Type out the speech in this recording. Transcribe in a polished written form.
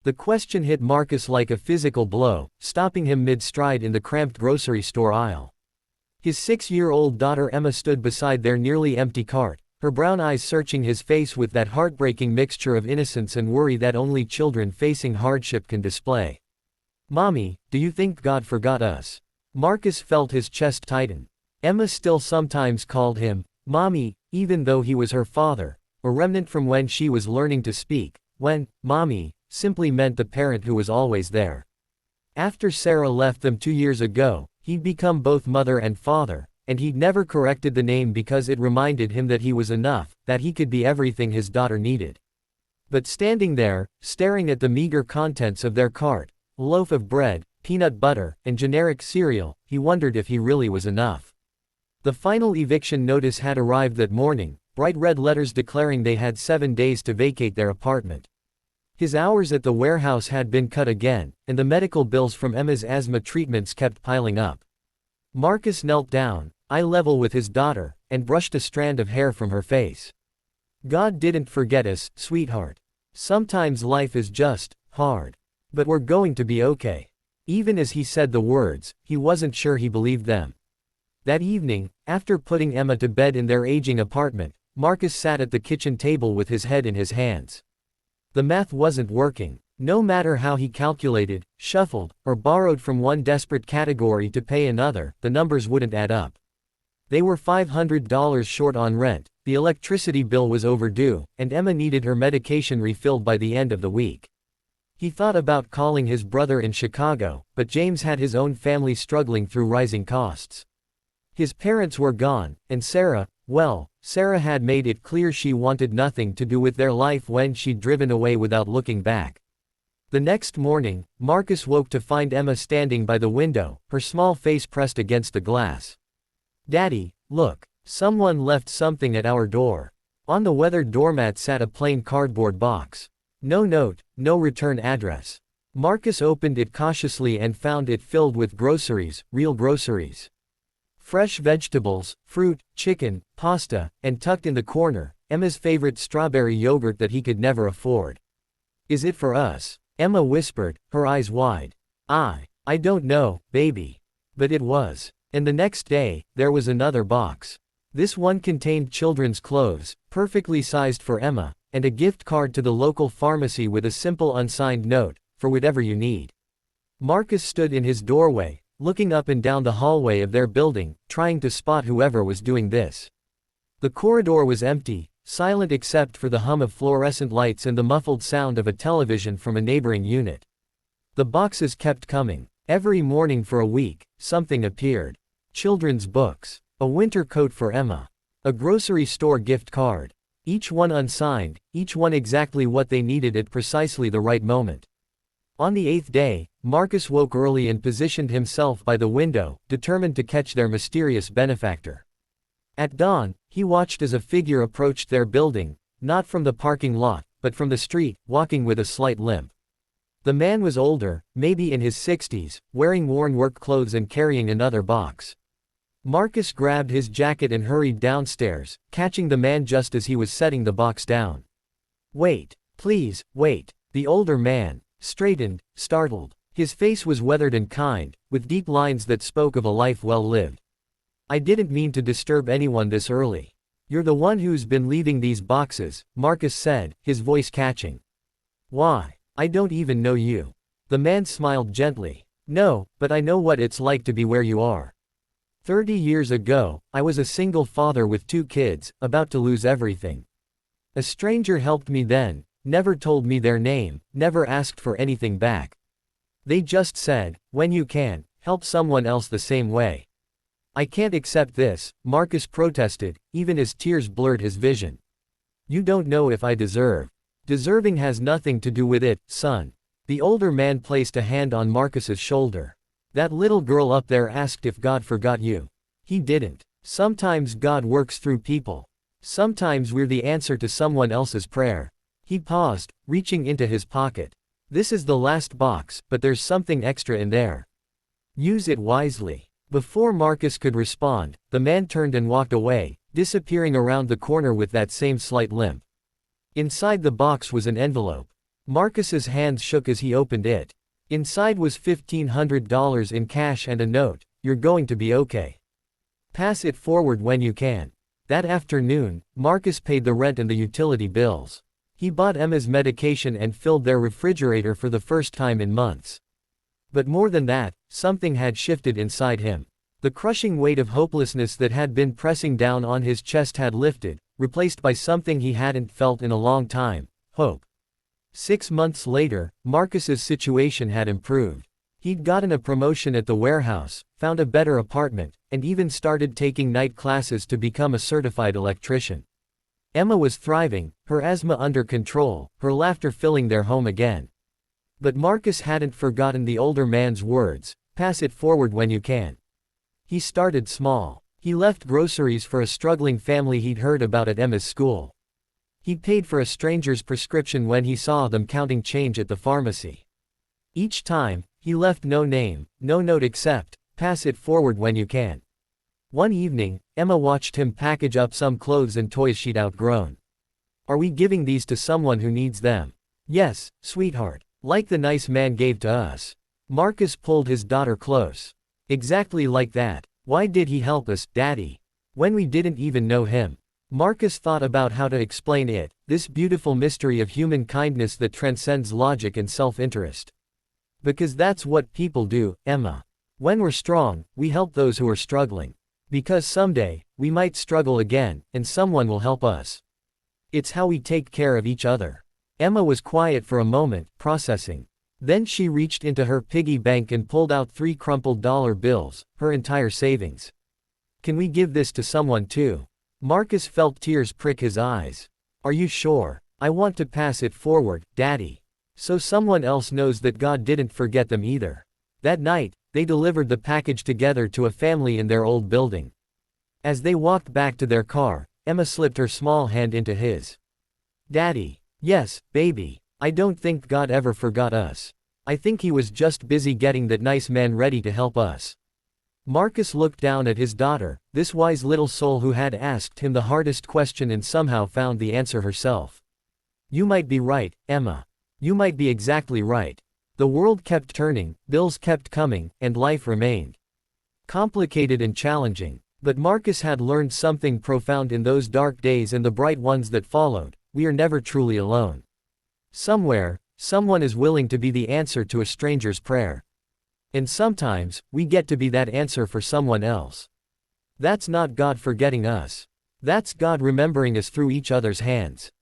The question hit Marcus like a physical blow, stopping him mid-stride in the cramped grocery store aisle. His 6-year-old daughter Emma stood beside their nearly empty cart, her brown eyes searching his face with that heartbreaking mixture of innocence and worry that only children facing hardship can display. "Mommy, do you think God forgot us?" Marcus felt his chest tighten. Emma still sometimes called him Mommy, even though he was her father, a remnant from when she was learning to speak, when Mommy simply meant the parent who was always there. After Sarah left them 2 years ago, he'd become both mother and father, and he'd never corrected the name because it reminded him that he was enough, that he could be everything his daughter needed. But standing there, staring at the meager contents of their cart, a loaf of bread, peanut butter, and generic cereal, he wondered if he really was enough. The final eviction notice had arrived that morning, bright red letters declaring they had 7 days to vacate their apartment. His hours at the warehouse had been cut again, and the medical bills from Emma's asthma treatments kept piling up. Marcus knelt down, eye level with his daughter, and brushed a strand of hair from her face. "God didn't forget us, sweetheart. Sometimes life is just hard. But we're going to be okay." Even as he said the words, he wasn't sure he believed them. That evening, after putting Emma to bed in their aging apartment, Marcus sat at the kitchen table with his head in his hands. The math wasn't working. No matter how he calculated, shuffled, or borrowed from one desperate category to pay another, the numbers wouldn't add up. They were $500 short on rent, the electricity bill was overdue, and Emma needed her medication refilled by the end of the week. He thought about calling his brother in Chicago, but James had his own family struggling through rising costs. His parents were gone, and Sarah, well, Sarah had made it clear she wanted nothing to do with their life when she'd driven away without looking back. The next morning, Marcus woke to find Emma standing by the window, her small face pressed against the glass. "Daddy, look, someone left something at our door." On the weathered doormat sat a plain cardboard box. No note, no return address. Marcus opened it cautiously and found it filled with groceries, real groceries. Fresh vegetables, fruit, chicken, pasta, and tucked in the corner, Emma's favorite strawberry yogurt that he could never afford. "Is it for us?" Emma whispered, her eyes wide. I don't know, baby. But it was. And the next day, there was another box. This one contained children's clothes, perfectly sized for Emma, and a gift card to the local pharmacy with a simple unsigned note, "For whatever you need." Marcus stood in his doorway, looking up and down the hallway of their building, trying to spot whoever was doing this. The corridor was empty, silent except for the hum of fluorescent lights and the muffled sound of a television from a neighboring unit. The boxes kept coming. Every morning for a week, something appeared. Children's books. A winter coat for Emma. A grocery store gift card. Each one unsigned, each one exactly what they needed at precisely the right moment. On the 8th day, Marcus woke early and positioned himself by the window, determined to catch their mysterious benefactor. At dawn, he watched as a figure approached their building, not from the parking lot, but from the street, walking with a slight limp. The man was older, maybe in his 60s, wearing worn work clothes and carrying another box. Marcus grabbed his jacket and hurried downstairs, catching the man just as he was setting the box down. "Wait, please, wait." The older man straightened, startled. His face was weathered and kind, with deep lines that spoke of a life well lived. "I didn't mean to disturb anyone this early. You're the one who's been leaving these boxes," Marcus said, his voice catching. "Why? I don't even know you." The man smiled gently. "No, but I know what it's like to be where you are. 30 years ago, I was a single father with 2 kids, about to lose everything. A stranger helped me then, never told me their name, never asked for anything back. They just said, when you can, help someone else the same way. I can't accept this," Marcus protested, even as tears blurred his vision. "You don't know if I deserve." "Deserving has nothing to do with it, son." The older man placed a hand on Marcus's shoulder. "That little girl up there asked if God forgot you. He didn't. Sometimes God works through people. Sometimes we're the answer to someone else's prayer." He paused, reaching into his pocket. "This is the last box, but there's something extra in there. Use it wisely." Before Marcus could respond, the man turned and walked away, disappearing around the corner with that same slight limp. Inside the box was an envelope. Marcus's hands shook as he opened it. Inside was $1,500 in cash and a note, "You're going to be okay. Pass it forward when you can." That afternoon, Marcus paid the rent and the utility bills. He bought Emma's medication and filled their refrigerator for the first time in months. But more than that, something had shifted inside him. The crushing weight of hopelessness that had been pressing down on his chest had lifted, replaced by something he hadn't felt in a long time: hope. 6 months later, Marcus's situation had improved. He'd gotten a promotion at the warehouse, found a better apartment, and even started taking night classes to become a certified electrician. Emma was thriving, her asthma under control, her laughter filling their home again. But Marcus hadn't forgotten the older man's words: "Pass it forward when you can." He started small. He left groceries for a struggling family he'd heard about at Emma's school. He paid for a stranger's prescription when he saw them counting change at the pharmacy. Each time, he left no name, no note except, "Pass it forward when you can." One evening, Emma watched him package up some clothes and toys she'd outgrown. "Are we giving these to someone who needs them?" "Yes, sweetheart. Like the nice man gave to us." Marcus pulled his daughter close. "Exactly like that. Why did he help us, Daddy? When we didn't even know him?" Marcus thought about how to explain it, this beautiful mystery of human kindness that transcends logic and self-interest. "Because that's what people do, Emma. When we're strong, we help those who are struggling. Because someday, we might struggle again, and someone will help us. It's how we take care of each other." Emma was quiet for a moment, processing. Then she reached into her piggy bank and pulled out 3 crumpled dollar bills, her entire savings. "Can we give this to someone too?" Marcus felt tears prick his eyes. "Are you sure? I want to pass it forward, Daddy. So someone else knows that God didn't forget them either." That night, they delivered the package together to a family in their old building. As they walked back to their car, Emma slipped her small hand into his. "Daddy." "Yes, baby. I don't think God ever forgot us. I think he was just busy getting that nice man ready to help us." Marcus looked down at his daughter, this wise little soul who had asked him the hardest question and somehow found the answer herself. "You might be right, Emma. You might be exactly right." The world kept turning, bills kept coming, and life remained complicated and challenging. But Marcus had learned something profound in those dark days and the bright ones that followed: we are never truly alone. Somewhere, someone is willing to be the answer to a stranger's prayer. And sometimes, we get to be that answer for someone else. That's not God forgetting us. That's God remembering us through each other's hands.